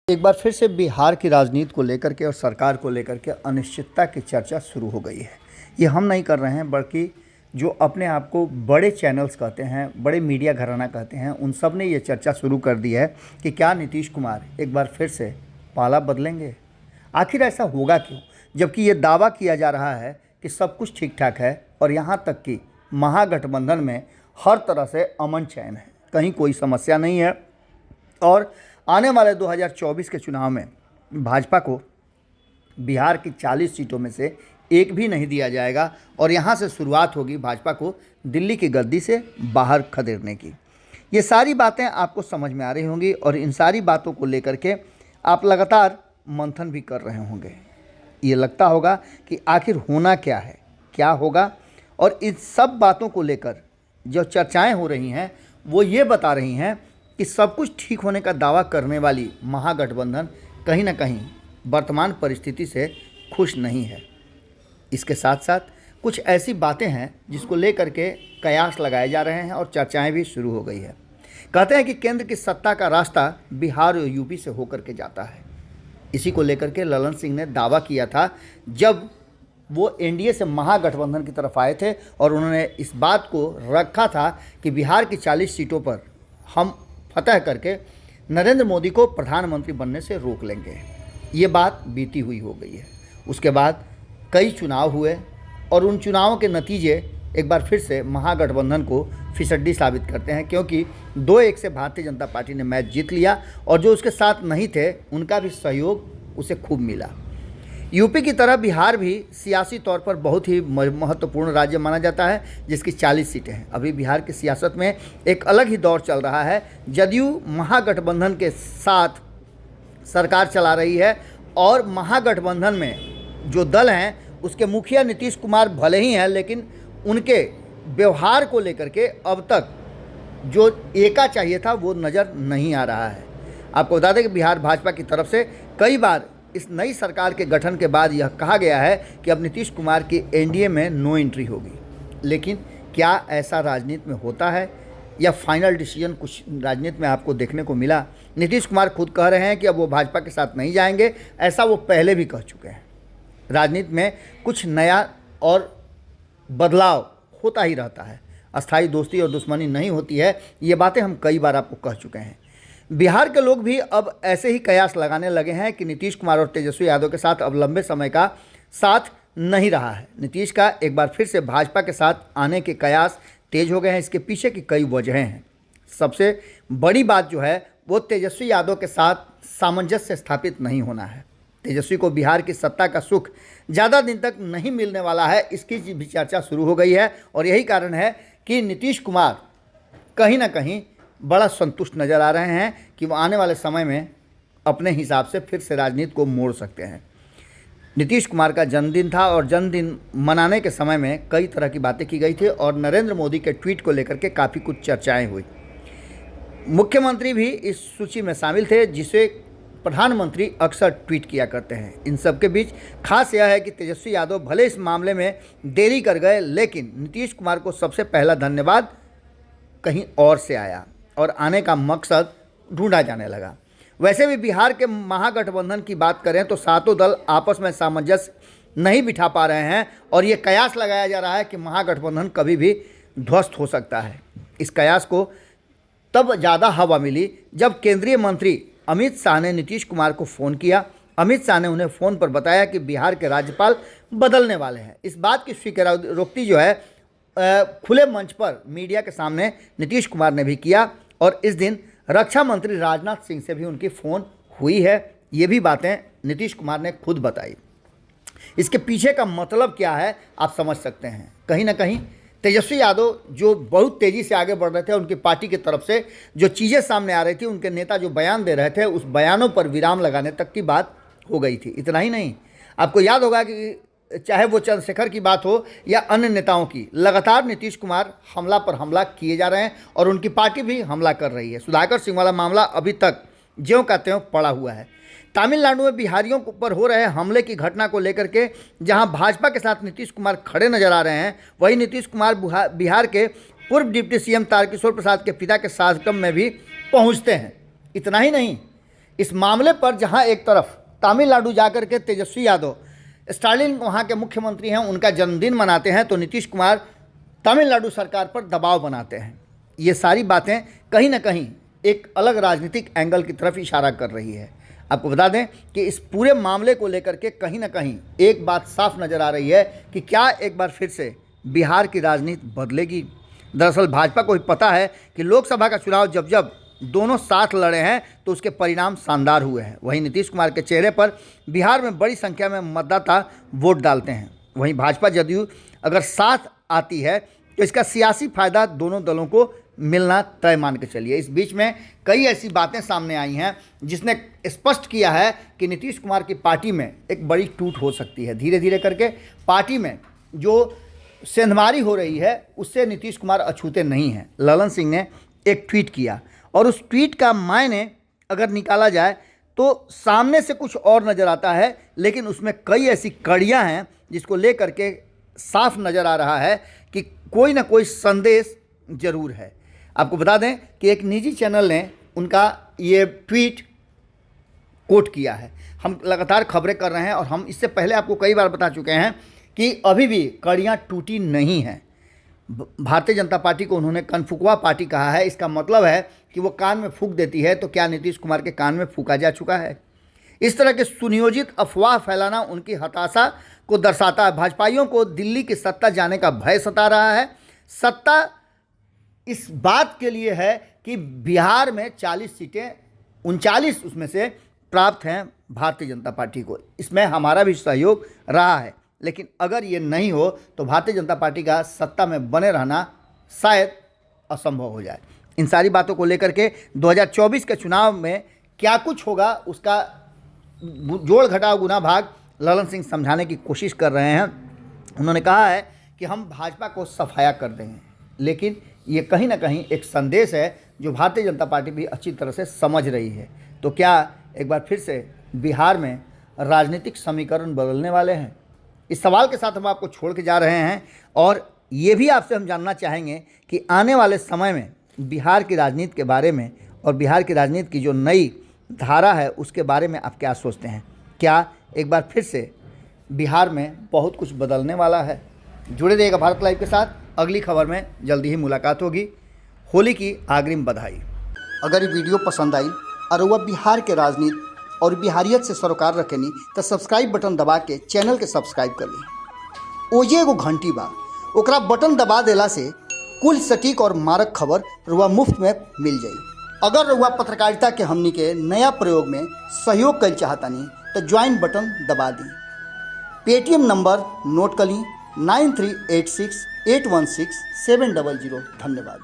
एक बार फिर से बिहार की राजनीति को लेकर के और सरकार को लेकर के अनिश्चितता की चर्चा शुरू हो गई है। ये हम नहीं कर रहे हैं, बल्कि जो अपने आप को बड़े चैनल्स कहते हैं, बड़े मीडिया घराना कहते हैं, उन सब ने ये चर्चा शुरू कर दी है कि क्या नीतीश कुमार एक बार फिर से पाला बदलेंगे। आखिर ऐसा होगा क्यों, जबकि ये दावा किया जा रहा है कि सब कुछ ठीक ठाक है और यहाँ तक कि महागठबंधन में हर तरह से अमन चैन है, कहीं कोई समस्या नहीं है। और आने वाले 2024 के चुनाव में भाजपा को बिहार की 40 सीटों में से एक भी नहीं दिया जाएगा और यहाँ से शुरुआत होगी भाजपा को दिल्ली की गद्दी से बाहर खदेड़ने की। ये सारी बातें आपको समझ में आ रही होंगी और इन सारी बातों को लेकर के आप लगातार मंथन भी कर रहे होंगे। ये लगता होगा कि आखिर होना क्या है, क्या होगा, और इन सब बातों को लेकर जो चर्चाएं हो रही हैं वो ये बता रही हैं कि सब कुछ ठीक होने का दावा करने वाली महागठबंधन कहीं ना कहीं वर्तमान परिस्थिति से खुश नहीं है। इसके साथ साथ कुछ ऐसी बातें हैं जिसको लेकर के कयास लगाए जा रहे हैं और चर्चाएं भी शुरू हो गई है। कहते हैं कि केंद्र की सत्ता का रास्ता बिहार और यूपी से होकर के जाता है। इसी को लेकर के ललन सिंह ने दावा किया था जब वो एनडीए से महागठबंधन की तरफ आए थे और उन्होंने इस बात को रखा था कि बिहार की 40 सीटों पर हम फतह करके नरेंद्र मोदी को प्रधानमंत्री बनने से रोक लेंगे। ये बात बीती हुई हो गई है। उसके बाद कई चुनाव हुए और उन चुनावों के नतीजे एक बार फिर से महागठबंधन को फिसड्डी साबित करते हैं, क्योंकि 2-1 से भारतीय जनता पार्टी ने मैच जीत लिया और जो उसके साथ नहीं थे उनका भी सहयोग उसे खूब मिला। यूपी की तरह बिहार भी सियासी तौर पर बहुत ही महत्वपूर्ण राज्य माना जाता है, जिसकी 40 सीटें हैं। अभी बिहार की सियासत में एक अलग ही दौर चल रहा है। जदयू महागठबंधन के साथ सरकार चला रही है और महागठबंधन में जो दल हैं उसके मुखिया नीतीश कुमार भले ही हैं, लेकिन उनके व्यवहार को लेकर के अब तक जो एका चाहिए था वो नज़र नहीं आ रहा है। आपको बता दें कि बिहार भाजपा की तरफ से कई बार इस नई सरकार के गठन के बाद यह कहा गया है कि अब नीतीश कुमार की एनडीए में नो एंट्री होगी, लेकिन क्या ऐसा राजनीति में होता है या फाइनल डिसीजन कुछ राजनीति में आपको देखने को मिला? नीतीश कुमार खुद कह रहे हैं कि अब वो भाजपा के साथ नहीं जाएंगे, ऐसा वो पहले भी कह चुके हैं। राजनीति में कुछ नया और बदलाव होता ही रहता है, अस्थायी दोस्ती और दुश्मनी नहीं होती है। ये बातें हम कई बार आपको कह चुके हैं। बिहार के लोग भी अब ऐसे ही कयास लगाने लगे हैं कि नीतीश कुमार और तेजस्वी यादव के साथ अब लंबे समय का साथ नहीं रहा है। नीतीश का एक बार फिर से भाजपा के साथ आने के कयास तेज हो गए हैं। इसके पीछे की कई वजहें हैं। सबसे बड़ी बात जो है वो तेजस्वी यादव के साथ सामंजस्य स्थापित नहीं होना है। तेजस्वी को बिहार की सत्ता का सुख ज़्यादा दिन तक नहीं मिलने वाला है, इसकी भी चर्चा शुरू हो गई है और यही कारण है कि नीतीश कुमार कहीं ना कहीं बड़ा संतुष्ट नज़र आ रहे हैं कि वो आने वाले समय में अपने हिसाब से फिर से राजनीति को मोड़ सकते हैं। नीतीश कुमार का जन्मदिन था और जन्मदिन मनाने के समय में कई तरह की बातें की गई थी और नरेंद्र मोदी के ट्वीट को लेकर के काफ़ी कुछ चर्चाएं हुई। मुख्यमंत्री भी इस सूची में शामिल थे जिसे प्रधानमंत्री अक्सर ट्वीट किया करते हैं। इन सब के बीच खास यह है कि तेजस्वी यादव भले इस मामले में देरी कर गए, लेकिन नीतीश कुमार को सबसे पहला धन्यवाद कहीं और से आया और आने का मकसद ढूंढा जाने लगा। वैसे भी बिहार के महागठबंधन की बात करें तो सातों दल आपस में सामंजस्य नहीं बिठा पा रहे हैं और ये कयास लगाया जा रहा है कि महागठबंधन कभी भी ध्वस्त हो सकता है। इस कयास को तब ज़्यादा हवा मिली जब केंद्रीय मंत्री अमित शाह ने नीतीश कुमार को फ़ोन किया। अमित शाह ने उन्हें फ़ोन पर बताया कि बिहार के राज्यपाल बदलने वाले हैं। इस बात की स्वीकारोक्ति जो है खुले मंच पर मीडिया के सामने नीतीश कुमार ने भी किया और इस दिन रक्षा मंत्री राजनाथ सिंह से भी उनकी फ़ोन हुई है। ये भी बातें नीतीश कुमार ने खुद बताई। इसके पीछे का मतलब क्या है आप समझ सकते हैं। कहीं ना कहीं तेजस्वी यादव जो बहुत तेज़ी से आगे बढ़ रहे थे, उनकी पार्टी की तरफ से जो चीज़ें सामने आ रही थी, उनके नेता जो बयान दे रहे थे, उस बयानों पर विराम लगाने तक की बात हो गई थी। इतना ही नहीं, आपको याद होगा कि चाहे वो चंद्रशेखर की बात हो या अन्य नेताओं की, लगातार नीतीश कुमार हमला पर हमला किए जा रहे हैं और उनकी पार्टी भी हमला कर रही है। सुधाकर सिंह वाला मामला अभी तक ज्यों का त्यों पड़ा हुआ है। तमिलनाडु में बिहारियों पर हो रहे हमले की घटना को लेकर के जहां भाजपा के साथ नीतीश कुमार खड़े नजर आ रहे हैं, वहीं नीतीश कुमार बिहार के पूर्व डिप्टी सीएम तारकिशोर प्रसाद के पिता के कार्यक्रम में भी पहुंचते हैं। इतना ही नहीं, इस मामले पर जहां एक तरफ तमिलनाडु जाकर के तेजस्वी यादव, स्टालिन वहां के मुख्यमंत्री हैं, उनका जन्मदिन मनाते हैं, तो नीतीश कुमार तमिलनाडु सरकार पर दबाव बनाते हैं। ये सारी बातें कहीं ना कहीं एक अलग राजनीतिक एंगल की तरफ इशारा कर रही है। आपको बता दें कि इस पूरे मामले को लेकर के कहीं ना कहीं एक बात साफ नज़र आ रही है कि क्या एक बार फिर से बिहार की राजनीति बदलेगी। दरअसल भाजपा को भी पता है कि लोकसभा का चुनाव जब जब दोनों साथ लड़े हैं तो उसके परिणाम शानदार हुए हैं। वहीं नीतीश कुमार के चेहरे पर बिहार में बड़ी संख्या में मतदाता वोट डालते हैं। वहीं भाजपा जदयू अगर साथ आती है तो इसका सियासी फायदा दोनों दलों को मिलना तय मान के चलिए। इस बीच में कई ऐसी बातें सामने आई हैं जिसने स्पष्ट किया है कि नीतीश कुमार की पार्टी में एक बड़ी टूट हो सकती है। धीरे धीरे करके पार्टी में जो सेंधमारी हो रही है उससे नीतीश कुमार अछूते नहीं हैं। ललन सिंह ने एक ट्वीट किया और उस ट्वीट का मायने अगर निकाला जाए तो सामने से कुछ और नज़र आता है, लेकिन उसमें कई ऐसी कड़ियाँ हैं जिसको लेकर के साफ नज़र आ रहा है कि कोई ना कोई संदेश जरूर है। आपको बता दें कि एक निजी चैनल ने उनका ये ट्वीट कोट किया है। हम लगातार खबरें कर रहे हैं और हम इससे पहले आपको कई बार बता चुके हैं कि अभी भी कड़ियाँ टूटी नहीं हैं। भारतीय जनता पार्टी को उन्होंने कनफुकवा पार्टी कहा है। इसका मतलब है कि वो कान में फूंक देती है, तो क्या नीतीश कुमार के कान में फूंका जा चुका है? इस तरह के सुनियोजित अफवाह फैलाना उनकी हताशा को दर्शाता है। भाजपाइयों को दिल्ली की सत्ता जाने का भय सता रहा है। सत्ता इस बात के लिए है कि बिहार में 40 सीटें 39 उसमें से प्राप्त हैं भारतीय जनता पार्टी को। इसमें हमारा भी सहयोग रहा है, लेकिन अगर ये नहीं हो तो भारतीय जनता पार्टी का सत्ता में बने रहना शायद असंभव हो जाए। इन सारी बातों को लेकर के 2024 के चुनाव में क्या कुछ होगा उसका जोड़ घटाव गुना भाग ललन सिंह समझाने की कोशिश कर रहे हैं। उन्होंने कहा है कि हम भाजपा को सफाया कर देंगे, लेकिन ये कहीं ना कहीं एक संदेश है जो भारतीय जनता पार्टी भी अच्छी तरह से समझ रही है। तो क्या एक बार फिर से बिहार में राजनीतिक समीकरण बदलने वाले हैं? इस सवाल के साथ हम आपको छोड़ के जा रहे हैं और ये भी आपसे हम जानना चाहेंगे कि आने वाले समय में बिहार की राजनीति के बारे में और बिहार की राजनीति की जो नई धारा है उसके बारे में आप क्या सोचते हैं? क्या एक बार फिर से बिहार में बहुत कुछ बदलने वाला है? जुड़े रहिएगा भारत लाइव के साथ। अगली खबर में जल्दी ही मुलाकात होगी। होली की अग्रिम बधाई। अगर ये वीडियो पसंद आई और वह बिहार के राजनीति और बिहारियत से सरोकार रखेनी तो सब्सक्राइब बटन दबा के चैनल के सब्सक्राइब कर ली। ओजे एगो घंटी बा, ओकरा बटन दबा देला से कुल सटीक और मारक खबर रुआ मुफ्त में मिल जाई। अगर रुआ पत्रकारिता के हमनी के नया प्रयोग में सहयोग कर चाहतानी तो ज्वाइन बटन दबा दी। पेटीएम नंबर नोट कर ली 9386816700। धन्यवाद।